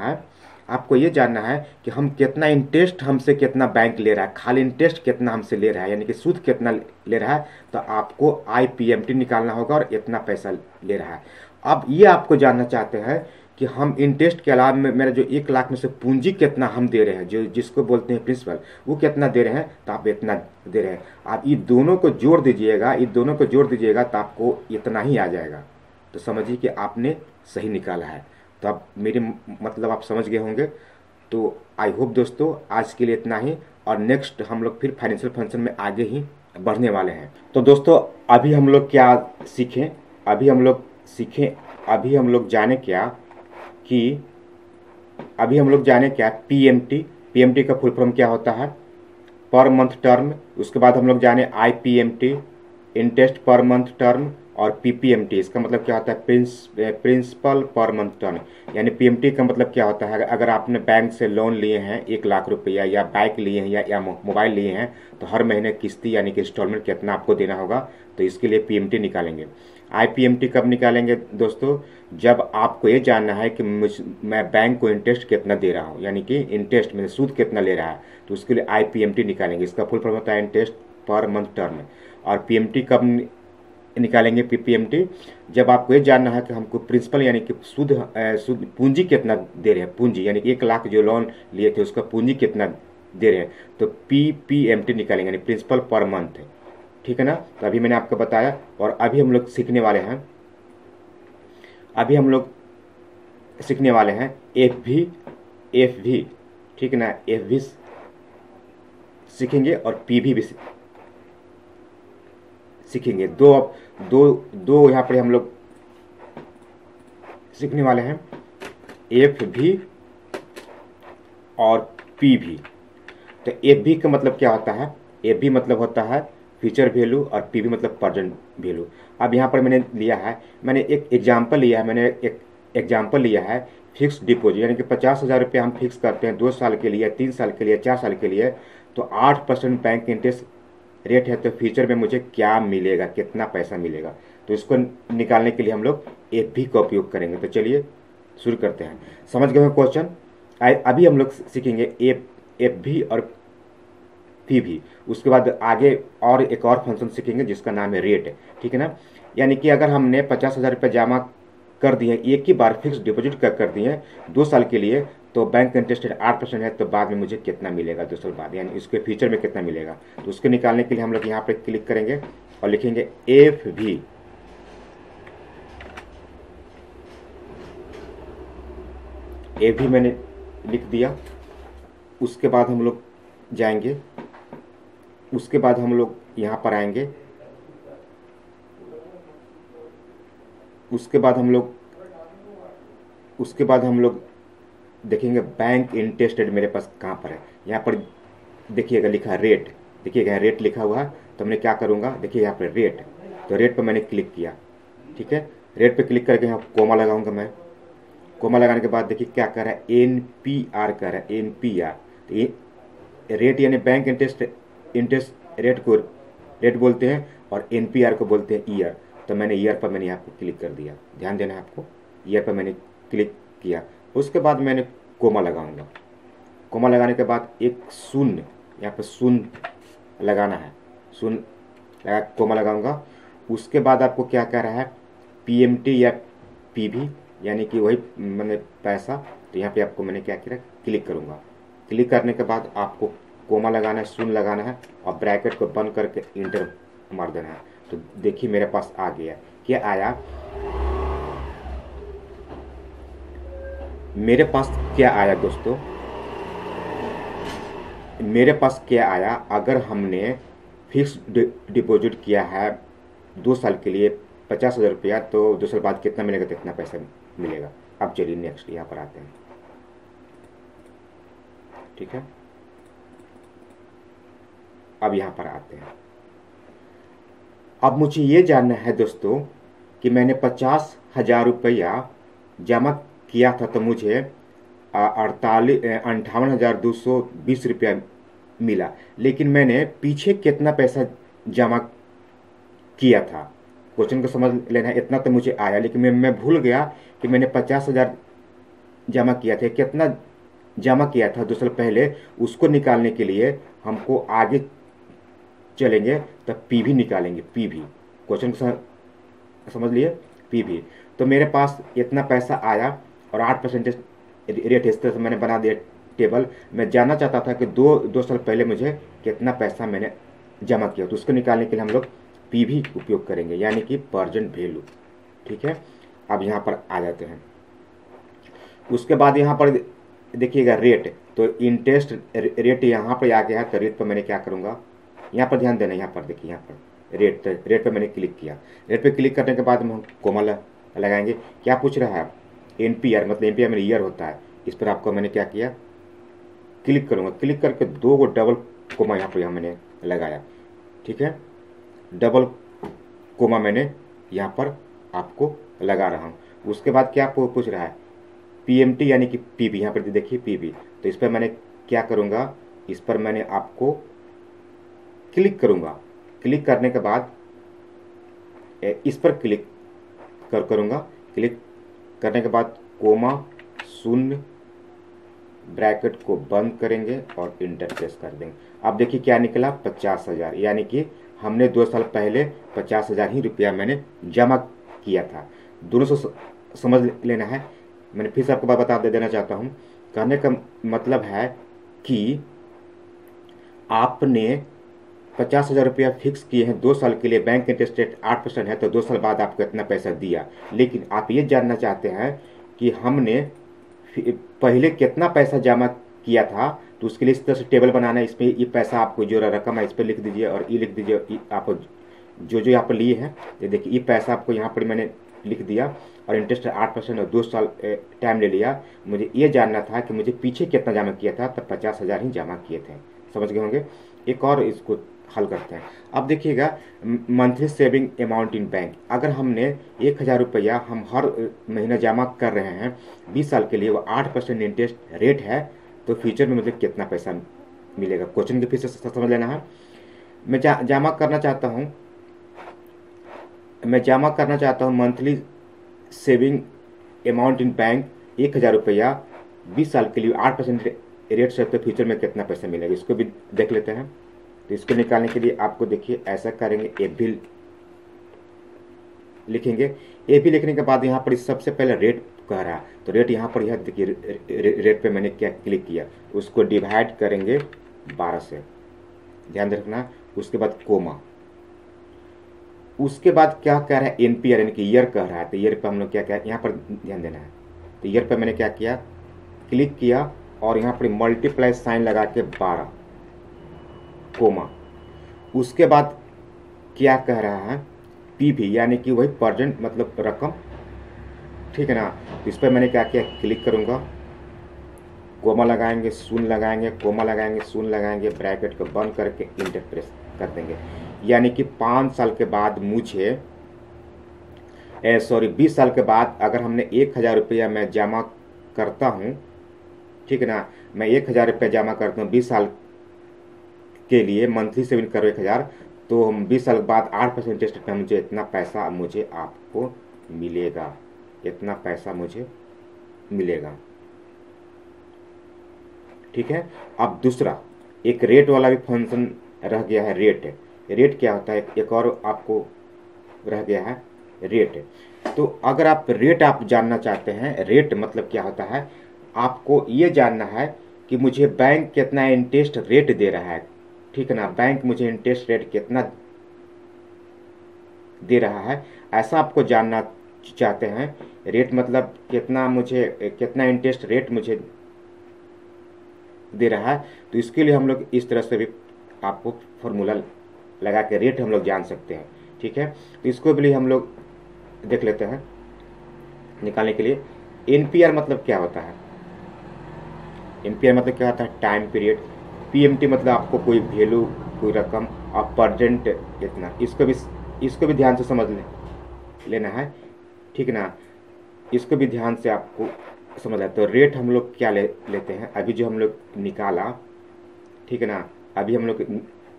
[SPEAKER 1] है कि हम कितना इंटरेस्ट हमसे कितना बैंक ले रहा है, खाली इंटरेस्ट कितना हमसे ले रहा है, यानी कि सूद कितना ले रहा है, तो आपको IPMT निकालना होगा और इतना पैसा ले रहा है। अब ये आपको जानना चाहते हैं कि हम इंटरेस्ट के अलावा मेरा जो 1 लाख में से पूंजी कितना हम दे रहे हैं, जो जिसको बोलते हैं प्रिंसिपल, वो कितना दे रहे हैं, तो आप इतना दे रहे हैं। आप ये दोनों को जोड़ दीजिएगा, ये दोनों को जोड़ दीजिएगा तो आपको इतना ही आ जाएगा। तो समझिए कि आपने सही निकाला है। तो आप मेरे मतलब आप समझ गए होंगे। तो आई होप दोस्तों आज के लिए इतना ही, और नेक्स्ट हम लोग फिर फाइनेंशियल फंक्शन में आगे ही बढ़ने वाले हैं। तो दोस्तों अभी हम लोग क्या सीखें, अभी हम लोग जाने क्या कि अभी हम लोग जाने क्या पीएमटी का फुल फॉर्म क्या होता है, पर मंथ टर्म। उसके बाद हम लोग जाने आईपीएमटी, इंटरेस्ट पर मंथ टर्म, और पीपीएमटी इसका मतलब क्या होता है, प्रिंसिपल पर मंथ टर्म। यानी पीएमटी का मतलब क्या होता है, अगर आपने बैंक से लोन लिए हैं 1 लाख रुपया, या बाइक लिए हैं या मोबाइल लिए हैं, तो हर महीने किस्ती यानी कि इंस्टॉलमेंट कितना आपको देना होगा, तो इसके लिए पीएमटी निकालेंगे। आईपीएमटी कब निकालेंगे दोस्तों, जब आपको ये जानना है कि मैं बैंक को इंटरेस्ट कितना दे रहा हूँ, यानी कि इंटरेस्ट में सूद कितना ले रहा है, तो उसके लिए आईपीएमटी निकालेंगे। इसका फुल फॉर्म होता है इंटरेस्ट पर मंथ टर्म। और पीएमटी कब निकालेंगे, पीएमटी जब आपको ये जानना है कि हमको प्रिंसिपल यानी कि सूद पूंजी कितना दे रहे हैं, पूंजी यानी कि 1 लाख जो लोन लिए थे उसका पूंजी कितना दे रहे हैं, तो पीपीएमटी निकालेंगे, यानी प्रिंसिपल पर मंथ। ठीक है ना। तो अभी मैंने आपको बताया, और अभी हम लोग सीखने वाले हैं एफ भी। ठीक है ना, एफ भी सीखेंगे और पीवी भी सीखेंगे। दो यहाँ पर हम लोग सीखने वाले हैं, एफ भी और पी भी। तो एफ भी का मतलब क्या होता है, एफ भी मतलब होता है फ्यूचर वैल्यू, और पी भी मतलब प्रेजेंट वैल्यू। अब यहाँ पर मैंने एक एग्जाम्पल लिया है फिक्स डिपॉजिट, यानी कि 50,000 रुपये हम फिक्स करते हैं 2 साल के लिए, 3 साल के लिए, 4 साल के लिए, तो 8% बैंक इंटरेस्ट रेट है, तो फ्यूचर में मुझे क्या मिलेगा, कितना पैसा मिलेगा। तो इसको निकालने के लिए हम लोग एफ भी का उपयोग करेंगे। तो चलिए शुरू करते हैं। समझ गए क्वेश्चन। अभी हम लोग सीखेंगे एफ भी और पी भी। उसके बाद आगे और एक और फंक्शन सीखेंगे जिसका नाम है रेट। ठीक है ना। यानी कि अगर हमने 50,000 रुपये जमा कर दिए एक ही बार फिक्स डिपॉजिट कर दिए 2 साल के लिए, तो बैंक इंटरेस्ट रेट 8% है, तो बाद में मुझे कितना मिलेगा 2 साल बाद, यानी इसके फ्यूचर में कितना मिलेगा। तो उसको निकालने के लिए हम लोग यहाँ पे क्लिक करेंगे और लिखेंगे एफ भी। एफ भी मैंने लिख दिया। उसके बाद हम लोग जाएंगे, उसके बाद हम लोग यहाँ पर आएंगे, उसके बाद हम लोग देखेंगे बैंक इंटरेस्ट रेट मेरे पास कहाँ पर है। यहाँ पर देखिएगा लिखा है रेट, देखिएगा रेट लिखा हुआ है। तो मैं क्या करूँगा, देखिए यहाँ पर रेट, तो रेट पर मैंने क्लिक किया। ठीक है, रेट पे क्लिक करके यहाँ कोमा लगाऊंगा मैं। कोमा लगाने के बाद देखिए क्या कर रहा है, एनपीआर कर रहा है, एनपीआर। तो ये रेट यानी बैंक इंटरेस्ट रेट को रेट बोलते हैं, और एनपीआर को बोलते हैं ईयर। तो मैंने ईयर पर मैंने यहाँ पर क्लिक कर दिया, ध्यान देना है आपको, ईयर पर मैंने क्लिक किया। उसके बाद मैंने कोमा लगाऊंगा। कोमा लगाने के बाद एक शून्य, यहाँ पर शून्य लगाना है, शून्य लगा कोमा लगाऊंगा। उसके बाद आपको क्या कह रहा है, पीएमटी या पीवी, यानी कि वही मैंने पैसा। तो यहाँ पे आपको मैंने क्या किया, क्लिक करूँगा। क्लिक करने के बाद आपको कोमा लगाना है, शून्य लगाना है, और ब्रैकेट को बंद करके इंटर मार देना है। तो देखिए मेरे पास आ गया, क्या आया, मेरे पास क्या आया दोस्तों, मेरे पास क्या आया, अगर हमने फिक्स डिपॉजिट किया है 2 साल के लिए 50,000 रुपया, तो 2 साल बाद कितना मिलेगा, कितना पैसा मिलेगा। अब चलिए नेक्स्ट यहाँ पर आते हैं। ठीक है, अब यहाँ पर आते हैं। अब मुझे ये जानना है दोस्तों कि मैंने 50,000 रुपया जमा किया था, तो मुझे 58,220 रुपया मिला, लेकिन मैंने पीछे कितना पैसा जमा किया था। क्वेश्चन को समझ लेना है। इतना तो मुझे आया, लेकिन मैं भूल गया कि मैंने 50,000 जमा किया था, कितना जमा किया था 2 साल पहले। उसको निकालने के लिए हमको आगे चलेंगे, तब पीवी निकालेंगे, पीवी। क्वेश्चन को समझ लिए, पीवी। तो मेरे पास इतना पैसा आया, और 8% रेट, इस तरह से मैंने बना दिया टेबल। मैं जानना चाहता था कि दो साल पहले मुझे कितना पैसा मैंने जमा किया, तो उसको निकालने के लिए हम लोग पीवी उपयोग करेंगे, यानी कि प्रेजेंट वैल्यू। ठीक है, अब यहाँ पर आ जाते हैं। उसके बाद यहाँ पर देखिएगा रेट, तो इंटरेस्ट रेट यहाँ पर आ गया है, तो रेट पर मैंने क्या करूँगा, यहाँ पर ध्यान देना, यहाँ पर देखिए, यहाँ पर रेट पर मैंने क्लिक किया। रेट पे क्लिक करने के बाद हम कोमा लगाएंगे। क्या पूछ रहा है, एनपीआर, मतलब एनपीआर मेरा ईयर होता है, इस पर आपको मैंने क्या किया, क्लिक करूँगा। क्लिक करके 2 को डबल कोमा यहाँ मैंने लगाया। ठीक है, डबल कोमा मैंने यहाँ पर आपको लगा रहा हूँ। उसके बाद क्या आपको पूछ रहा है, पीएमटी यानी कि पीबी, यहाँ पर देखिए पीबी, तो इस पर मैंने क्या करूँगा, इस पर मैंने आपको क्लिक करूँगा। क्लिक करने के बाद इस पर क्लिक करूँगा। क्लिक करने के बाद कोमा, शून्य, ब्रैकेट को बंद करेंगे और इंटर प्रेस कर देंगे। अब देखिए क्या निकला, 50,000, यानी कि हमने 2 साल पहले 50,000 ही रुपया मैंने जमा किया था। दोनों से समझ लेना है। मैंने फिर से आपको बात बता देना चाहता हूँ, कहने का मतलब है कि आपने 50,000 रुपया फिक्स किए हैं 2 साल के लिए, बैंक इंटरेस्ट रेट 8% है, तो 2 साल बाद आपको इतना पैसा दिया। लेकिन आप ये जानना चाहते हैं कि हमने पहले कितना पैसा जमा किया था, तो उसके लिए इस तरह से टेबल बनाना है। इसमें ये पैसा आपको जो रकम है इस पर लिख दीजिए, और ये लिख दीजिए आप जो यहाँ पर लिए हैं। ये देखिए, ये पैसा आपको यहाँ पर मैंने लिख दिया, और इंटरेस्ट 8% और 2 साल टाइम ले लिया। मुझे ये जानना था कि मुझे पीछे कितना जमा किया था, तब 50,000 ही जमा किए थे। समझ गए होंगे। एक और इसको हल करते हैं। अब देखिएगा, monthly saving amount in bank, अगर हमने 1,000 रुपया हम हर महीना जमा कर रहे हैं 20 साल के लिए, वो 8% इंटरेस्ट रेट है, तो फ्यूचर में मुझे कितना पैसा मिलेगा। क्वेश्चन के फिर से समझ लेना है। मैं जमा करना चाहता हूँ monthly saving amount in bank 1,000 रुपया 20 साल के लिए 8% रेट से, तो फ्यूचर में कितना पैसा मिलेगा, इसको भी देख लेते हैं। तो इसको निकालने के लिए आपको देखिए ऐसा करेंगे, ए भी लिखेंगे। ए भी लिखने के बाद यहाँ पर सबसे पहले रेट कह रहा है, तो रेट यहाँ पर यह देखिए, रेट पे मैंने क्या क्लिक किया, उसको डिवाइड करेंगे 12 से, ध्यान रखना। उसके बाद कोमा, उसके बाद क्या कह रहा है, एनपीआर यानी कि ईयर कह रहा है, तो ईयर पे हम लोग क्या यहाँ पर ध्यान देना है। तो ईयर पे मैंने क्या किया, क्लिक किया, और यहाँ पर मल्टीप्लाई साइन लगा के 12 कोमा। उसके बाद क्या कह रहा है, पीवी यानी कि वही प्रेजेंट मतलब रकम, ठीक है ना। तो इस पर मैंने क्या किया, क्लिक करूँगा, कोमा लगाएंगे, शून्य लगाएंगे, कोमा लगाएंगे, शून्य लगाएंगे, ब्रैकेट को बंद करके इंटर प्रेस कर देंगे। यानी कि 5 साल के बाद मुझे 20 साल के बाद अगर हमने 1,000 रुपया मैं जमा करता हूँ, ठीक है ना, मैं 1,000 रुपया जमा करता हूँ 20 साल के लिए, मंथली सेविंग करो 1,000, तो हम 20 साल बाद 8% इंटरेस्ट पे मुझे इतना पैसा मुझे आपको मिलेगा, इतना पैसा मुझे मिलेगा। ठीक है। अब दूसरा एक रेट वाला भी फंक्शन रह गया है, रेट क्या होता है, एक और आपको रह गया है रेट। तो अगर आप रेट आप जानना चाहते हैं, रेट मतलब क्या होता है, आपको ये जानना है कि मुझे बैंक कितना इंटरेस्ट रेट दे रहा है, ठीक है ना, बैंक मुझे इंटरेस्ट रेट कितना दे रहा है, ऐसा आपको जानना चाहते हैं। रेट मतलब कितना इंटरेस्ट रेट मुझे दे रहा है, तो इसके लिए हम लोग इस तरह से भी आपको फॉर्मूला लगा के रेट हम लोग जान सकते हैं। ठीक है, तो इसको भी हम लोग देख लेते हैं निकालने के लिए। एनपीआर मतलब क्या होता है, एनपीआर मतलब क्या होता है, टाइम पीरियड। पीएमटी मतलब आपको कोई वैल्यू, कोई रकम, आप प्रेजेंट इतना, इसको भी ध्यान से समझ लेना है, ठीक है ना, इसको भी ध्यान से आपको समझ लें। तो रेट हम लोग क्या लेते हैं, अभी जो हम लोग निकाला, ठीक है ना, अभी हम लोग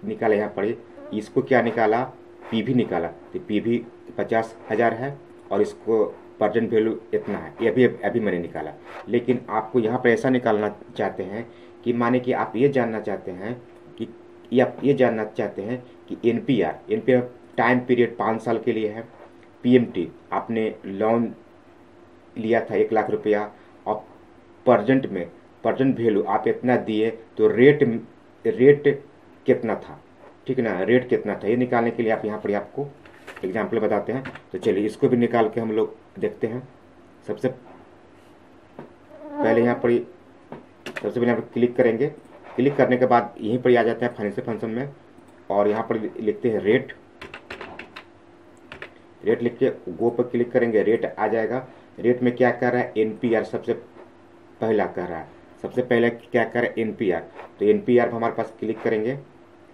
[SPEAKER 1] निकाला यहाँ पर, इसको क्या निकाला, पीवी निकाला, तो पीवी 50,000 है, और इसको प्रेजेंट वैल्यू इतना है, ये अभी मैंने निकाला। लेकिन आपको यहाँ पर ऐसा निकालना चाहते हैं कि माने कि आप ये जानना चाहते हैं कि एनपीआर टाइम पीरियड 5 साल के लिए है, पीएमटी आपने लोन लिया था 1 लाख रुपया, और प्रजेंट में प्रजेंट वैल्यू आप इतना दिए तो रेट कितना था, ठीक है ना, रेट कितना था, ये निकालने के लिए आप यहाँ पर आपको एग्जाम्पल बताते हैं। तो चलिए इसको भी निकाल के हम लोग देखते हैं। सबसे पहले यहाँ पर क्लिक करेंगे। क्लिक करने के बाद यहीं पर आ जाता है फाइनेंशियल फंक्शन में, और यहाँ पर लिखते हैं रेट लिख के गो पर क्लिक करेंगे, रेट आ जाएगा। रेट में क्या कर रहा है, एनपीआर सबसे पहला कर रहा है, सबसे पहले क्या कर रहा है एनपीआर। तो एनपीआर पर हमारे पास क्लिक करेंगे।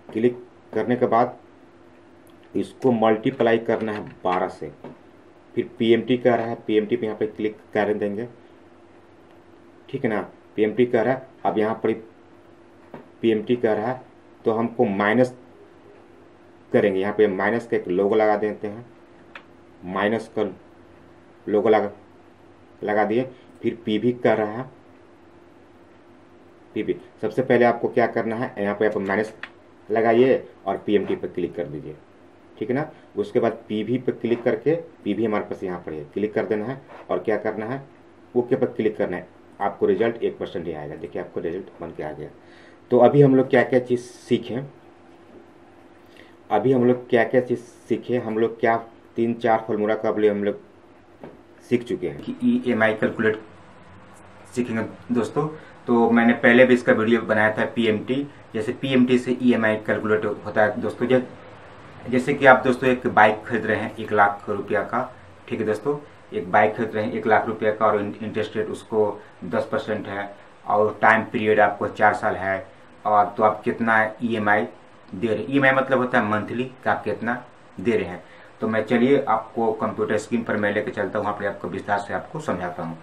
[SPEAKER 1] क्लिक करने के बाद इसको मल्टीप्लाई करना है 12 से, फिर पीएमटी कर रहा है, पीएमटी पे यहाँ पे क्लिक कर देंगे, ठीक है ना, पीएमटी कर रहा है। अब यहाँ पर पीएमटी कर रहा है तो हमको माइनस करेंगे, यहाँ पे माइनस का एक लोगो लगा देते हैं, माइनस का लोगो लगा दिए। फिर पीवी कर रहा है, पीवी सबसे पहले आपको क्या करना है, यहाँ पे आप माइनस लगाइए और पीएमटी पर क्लिक कर दीजिए, ठीक है ना। उसके बाद पीवी पर क्लिक करके, पीवी हमारे पास यहाँ पर है, क्लिक कर देना है और क्या करना है, ओके पर क्लिक करना है। आपको रिजल्ट 1% ही आएगा। देखिए आपको रिजल्ट बन के आ गया। तो अभी हम लोग क्या क्या चीज़ सीखें, हम लोग क्या 3-4 फॉर्मूला का अभी हम लोग सीख चुके हैं कि ईएमआई कैलकुलेट सीखेंगे दोस्तों। तो मैंने पहले भी इसका वीडियो बनाया था पीएमटी, जैसे पीएमटी से ईएमआई कैलकुलेट होता है दोस्तों। जैसे कि आप दोस्तों एक बाइक खरीद रहे हैं 1 लाख रुपया का, ठीक है दोस्तों, एक बाइक खरीद रहे हैं 1 लाख रुपया का और इंटरेस्ट रेट उसको 10% है और टाइम पीरियड आपको 4 साल है, और तो आप कितना ईएमआई दे रहे हैं। ईएमआई मतलब होता है मंथली का आप कितना दे रहे हैं। तो मैं चलिए आपको कंप्यूटर स्क्रीन पर मैं लेकर चलता हूँ, वहाँ पर आपको विस्तार से आपको समझाता हूँ।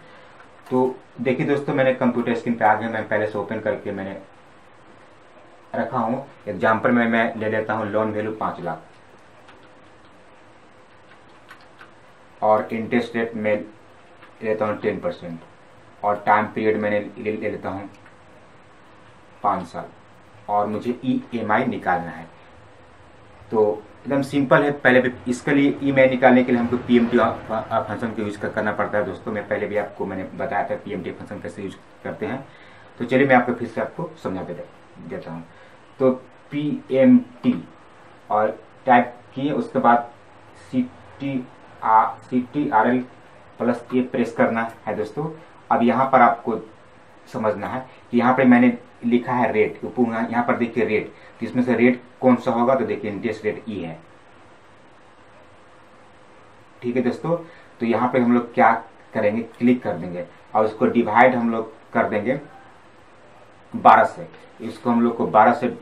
[SPEAKER 1] तो देखिए दोस्तों, मैंने कंप्यूटर स्क्रीन पे आ गया, मैं पहले से ओपन करके मैंने रखा हूँ। एग्जाम्पल में मैं ले लेता हूँ लोन वैल्यू 5 लाख और इंटरेस्ट रेट में लेता हूँ 10% और टाइम पीरियड मैंने ले लेता हूँ 5 साल और मुझे ईएमआई निकालना है। तो एकदम सिंपल है। पहले भी इसके लिए ईएमआई निकालने के लिए हमको पीएमटी फंक्शन का यूज करना पड़ता है दोस्तों। मैं पहले भी आपको मैंने बताया था पीएमटी फंक्शन कैसे यूज करते हैं। तो चलिए मैं आपको फिर से आपको समझा देता हूँ। तो पीएमटी और टाइप किए, उसके बाद CTRL प्लस ये प्रेस करना है दोस्तों। अब यहाँ पर आपको समझना है कि यहाँ पे मैंने लिखा है रेट, यहाँ पर देखिए रेट, तो इसमें से रेट कौन सा होगा, तो देखिए इंटरेस्ट रेट ई है, ठीक है दोस्तों। तो यहाँ पे हम लोग क्या करेंगे, क्लिक कर देंगे और उसको डिवाइड हम लोग कर देंगे 12 से। इसको हम लोग को 12 से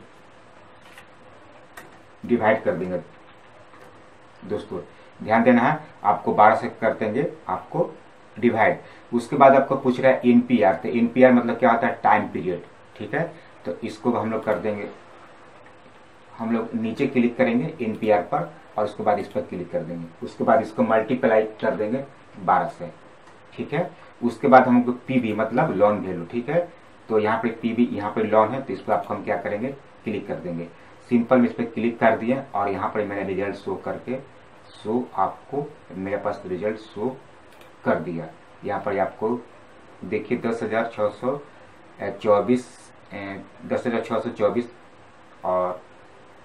[SPEAKER 1] डिवाइड कर देंगे दोस्तों, ध्यान देना है, आपको 12 से कर देंगे आपको डिवाइड। उसके बाद आपको पूछ रहा है एनपीआर, तो एनपीआर मतलब क्या होता है, टाइम पीरियड, ठीक है। तो इसको हम लोग कर देंगे, हम लोग नीचे क्लिक करेंगे एनपीआर पर और उसके बाद इस पर क्लिक कर देंगे। उसके बाद इसको मल्टीप्लाई कर देंगे 12 से, ठीक है। उसके बाद हमको पीवी मतलब लोन वैल्यू, ठीक है। तो यहाँ पे पीवी, यहाँ पे लोन है, तो इस पर आपको हम क्या करेंगे, क्लिक कर देंगे। सिंपल में इस पर क्लिक कर दिए और यहाँ पर मैंने रिजल्ट शो करके आपको मेरे पास रिजल्ट शो कर दिया। यहाँ पर आपको देखिए 10,624 और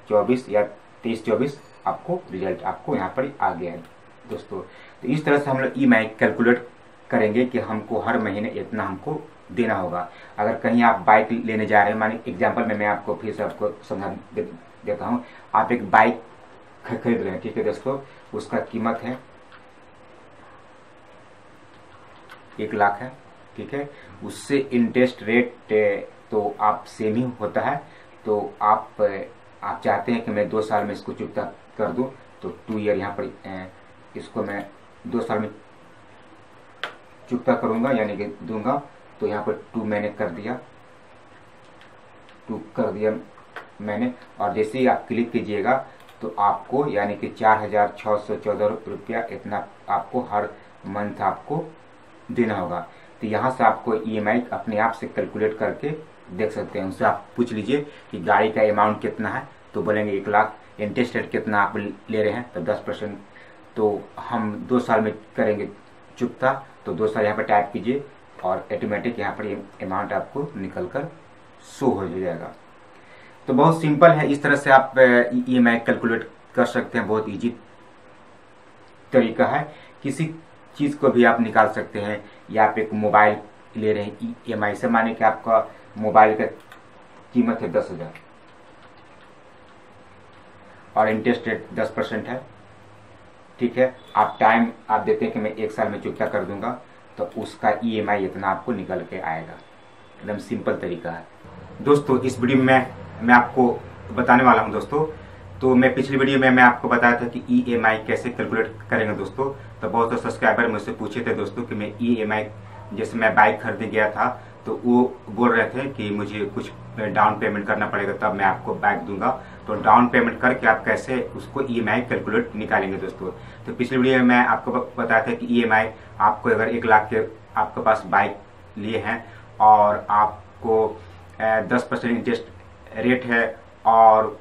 [SPEAKER 1] 24 या 23-24 आपको रिजल्ट आपको यहाँ पर आ गया है दोस्तों। तो इस तरह से हम लोग ईएमआई कैलकुलेट करेंगे कि हमको हर महीने इतना हमको देना होगा। अगर कहीं आप बाइक लेने जा रहे हैं, माने एग्जाम्पल में मैं आपको फिर से आपको समझा देता हूँ। आप एक बाइक खरीद रहे हैं, ठीक है दोस्तों, उसका कीमत है 1 लाख है, ठीक है। उससे इंटरेस्ट रेट तो आप सेम ही होता है। तो आप चाहते हैं कि मैं 2 साल में इसको चुकता कर दूं, तो 2 ईयर यहाँ पर इसको मैं 2 साल में चुकता करूंगा, यानी कि दूंगा। तो यहाँ पर 2 मैंने कर दिया, 2 कर दिया मैंने, और जैसे ही आप क्लिक कीजिएगा तो आपको यानी कि 4,614 रुपया इतना आपको हर मंथ आपको देना होगा। तो यहाँ से आपको ईएमआई अपने आप से कैलकुलेट करके देख सकते हैं। उनसे आप पूछ लीजिए कि गाड़ी का अमाउंट कितना है, तो बोलेंगे 1 लाख। इंटरेस्ट रेट कितना आप ले रहे हैं, तो 10%। तो हम 2 साल में करेंगे चुकता, तो 2 साल यहाँ पर टाइप कीजिए और ऑटोमेटिक यहाँ पर अमाउंट आपको निकल कर शो हो जाएगा। तो बहुत सिंपल है, इस तरह से आप EMI कैलकुलेट कर सकते हैं। बहुत इजी तरीका है, किसी चीज़ को भी आप निकाल सकते हैं। या आप एक मोबाइल ले रहे हैं EMI से, माने कि आपका मोबाइल का कीमत है 10,000 और इंटरेस्ट रेट 10% है, ठीक है। आप टाइम आप देते हैं कि मैं 1 साल में चुकता कर दूंगा, तो उसका EMI इतना आपको निकल के आएगा। एकदम सिंपल तरीका है दोस्तों। इस वीडियो में मैं आपको बताने वाला हूं दोस्तों। तो मैं पिछली वीडियो में मैं आपको बताया था कि EMI कैसे कैलकुलेट करेंगे दोस्तों। तो बहुत से सब्सक्राइबर मुझसे पूछे थे दोस्तों कि मैं EMI, जैसे मैं बाइक खरीदने गया था तो वो बोल रहे थे कि मुझे कुछ डाउन पेमेंट करना पड़ेगा तब मैं आपको बाइक दूंगा। तो डाउन पेमेंट करके आप कैसे उसको EMI कैलकुलेट निकालेंगे दोस्तों। तो पिछली वीडियो में मैं आपको बताया था कि EMI आपको अगर 1 लाख के आपके पास बाइक लिए हैं और आपको 10% इंटरेस्ट रेट है और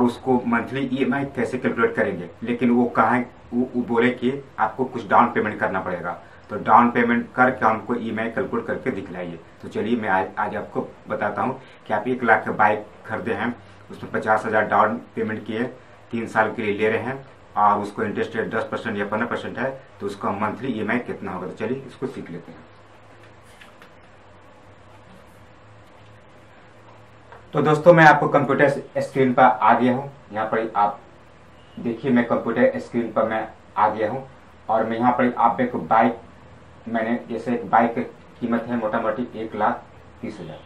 [SPEAKER 1] उसको मंथली EMI कैसे कैलकुलेट करेंगे। लेकिन वो कहा वो बोले कि आपको कुछ डाउन पेमेंट करना पड़ेगा। तो डाउन पेमेंट करके हमको EMI कैलकुलेट करके दिखलाइए। तो चलिए मैं आज आपको बताता हूँ कि आप 1 लाख का बाइक खरीदे हैं, उसमें 50,000 डाउन पेमेंट किए, 3 साल के लिए ले रहे हैं और उसको इंटरेस्ट रेट 10% या 15% है, तो उसका मंथली EMI कितना होगा। तो चलिए इसको सीख लेते हैं। तो दोस्तों मैं आपको कंप्यूटर स्क्रीन पर आ गया हूँ। यहाँ पर आप देखिए, मैं कंप्यूटर स्क्रीन पर मैं आ गया हूँ और मैं यहाँ पर आप एक बाइक, मैंने जैसे एक बाइक की कीमत है मोटा मोटी 1,30,000।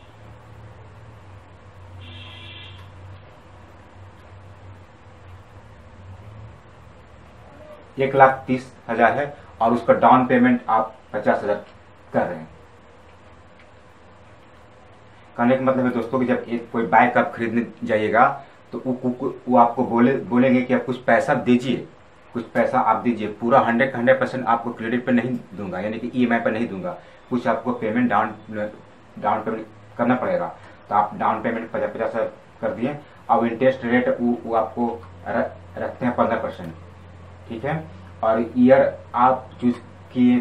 [SPEAKER 1] $1,30,000 है और उसका डाउन पेमेंट आप 50,000 कर रहे हैं। कहने का मतलब है दोस्तों कि जब एक कोई बाइक आप खरीदने जाइएगा तो वो आपको बोलेंगे कि आप कुछ पैसा दीजिए, कुछ पैसा आप दीजिए। पूरा 100% आपको क्रेडिट पे नहीं दूंगा, यानी कि EMI पे नहीं दूंगा, कुछ आपको पेमेंट डाउन पेमेंट करना पड़ेगा। तो आप डाउन पेमेंट 50,000 कर दिए और इंटरेस्ट रेट वो आपको रखते हैं 15%, ठीक है। और ईयर आप चूज किए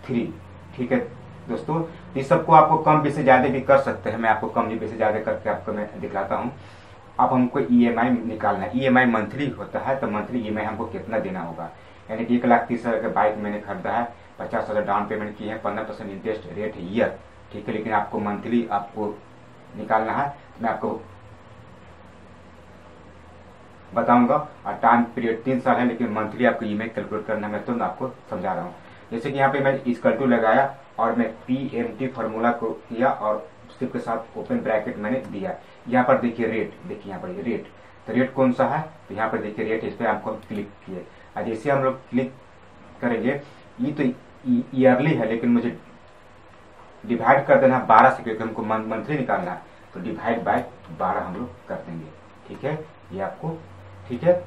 [SPEAKER 1] 3, ठीक है दोस्तों। इस सबको आपको कम पैसे ज्यादा भी कर सकते हैं, मैं आपको कम पैसे ज्यादा करके आपको मैं दिखलाता हूँ। अब हमको EMI निकालना है। EMI मंथली होता है, तो मंथली EMI हमको कितना देना होगा। यानी कि 1,30,000 का बाइक मैंने खरीदा है, 50,000 डाउन पेमेंट की है, 15% इंटरेस्ट रेट है ईयर, ठीक है। लेकिन आपको मंथली आपको निकालना है, मैं आपको बताऊंगा। और टाइम पीरियड 3 साल है, लेकिन मंथली आपको EMI कैलकुलेट करना है, मैं तुरंत आपको समझा रहा हूँ। जैसे कि यहाँ पे मैं इक्वल टू लगाया और मैं PMT फार्मूला को किया और सिर्फ के साथ ओपन ब्रैकेट मैंने दिया। यहाँ पर देखिए रेट, देखिए यहाँ पर रेट, तो रेट कौन सा है, तो यहाँ पर देखिए रेट, इस पर आपको क्लिक किए और जैसे हम लोग क्लिक करेंगे, ये तो ईयरली है लेकिन मुझे डिवाइड कर देना है 12 से, क्योंकि हमको मंथली निकालना है। तो डिवाइड बाय 12 हम लोग कर देंगे, ठीक है, ये आपको, ठीक है।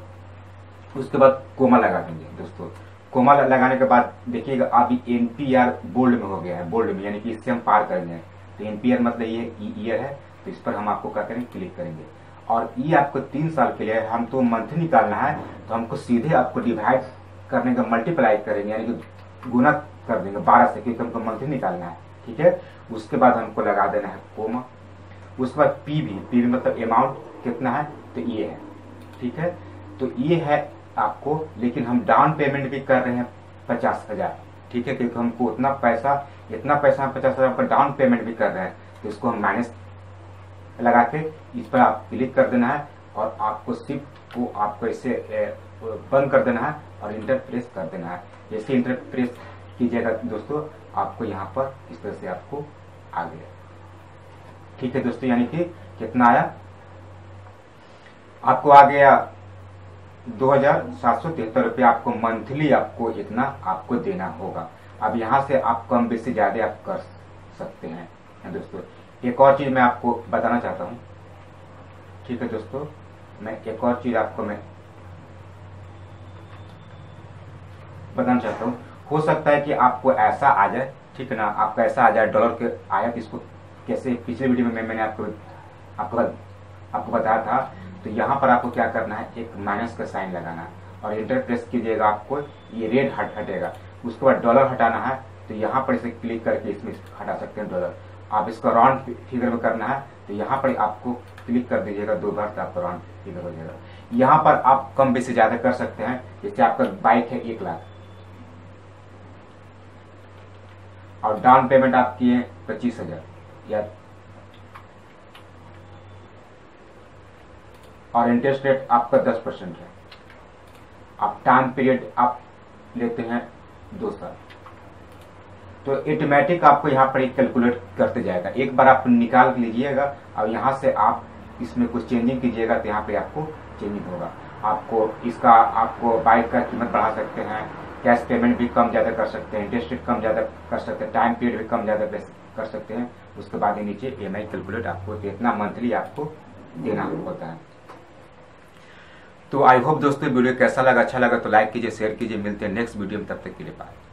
[SPEAKER 1] उसके बाद कोमा लगा देंगे दोस्तों। कोमा लगाने के बाद देखिएगा अभी NPR बोल्ड में हो गया है, बोल्ड में, यानी कि इससे हम पार करेंगे। तो NPR मतलब ये ईयर है, तो इस पर हम आपको क्या करेंगे, क्लिक करेंगे। और ये आपको 3 साल के लिए हम तो मंथली निकालना है, तो हमको सीधे आपको डिवाइड करने का मल्टीप्लाई करेंगे, यानी कि गुना कर देंगे 12 से, क्योंकि हमको मंथली निकालना है, ठीक है। उसके बाद हमको लगा देना है कोमा। उसके बाद पी मतलब अमाउंट कितना है, तो ये है, ठीक है। तो ये है आपको, लेकिन हम डाउन पेमेंट भी कर रहे हैं 50,000, ठीक है, क्योंकि हमको इतना पैसा हम 50,000 का डाउन पेमेंट भी कर रहे हैं। तो इसको हम माइनस लगा के इस पर आप क्लिक कर देना है और आपको शिफ्ट को आपको ऐसे बंद कर देना है और इंटर प्रेस कर देना है। जैसे इंटर प्रेस कीजिएगा दोस्तों, आपको यहाँ पर इस तरह से आपको आ गया, ठीक है दोस्तों। यानी कि कितना आया, आपको आ गया 2,773 रुपये। आपको मंथली आपको इतना आपको देना होगा। अब यहाँ से आप कम बेसी ज्यादा आप कर सकते हैं दोस्तों। एक और चीज मैं आपको बताना चाहता हूँ, ठीक है दोस्तों, मैं एक और चीज आपको मैं बताना चाहता हूँ। हो सकता है कि आपको ऐसा आ जाए, ठीक है ना, आपका ऐसा आ जाए डॉलर के आया, तो इसको कैसे, पिछले वीडियो में मैंने आपको बताया था। तो यहाँ पर आपको क्या करना है, एक माइनस का साइन लगाना है और इंटर प्रेस कीजिएगा, आपको ये रेड हटेगा। उसके बाद डॉलर हटाना है तो यहाँ पर इसे क्लिक करके इसमें हटा सकते हैं डॉलर। आप इसको राउंड फिगर में करना है तो यहाँ पर आपको क्लिक कर दीजिएगा 2 बार, तो आपका राउंड फिगर हो जाएगा। यहाँ पर आप कम बेसी ज्यादा कर सकते हैं। जैसे आपका बाइक है 1 लाख और डाउन पेमेंट आप किए 25,000 या, और इंटरेस्ट रेट आपका 10% है। आप टाइम पीरियड आप लेते हैं 2 साल, तो ऑटोमेटिक आपको यहाँ पर एक कैलकुलेट करते जाएगा। एक बार आप निकाल लीजिएगा और यहाँ से आप इसमें कुछ चेंजिंग कीजिएगा तो यहाँ पे आपको चेंजिंग होगा। आपको बाइक का कीमत बढ़ा सकते हैं, कैश पेमेंट भी कम ज़्यादा कर सकते हैं, इंटरेस्ट रेट कम ज़्यादा कर सकते हैं, टाइम पीरियड भी कम ज़्यादा कर सकते हैं। उसके बाद नीचे EMI कैलकुलेट आपको इतना मंथली आपको देना होता है। तो आई होप दोस्तों वीडियो कैसा लगा, अच्छा लगा तो लाइक कीजिए, शेयर कीजिए। मिलते हैं नेक्स्ट वीडियो में, तब तक के लिए बाय।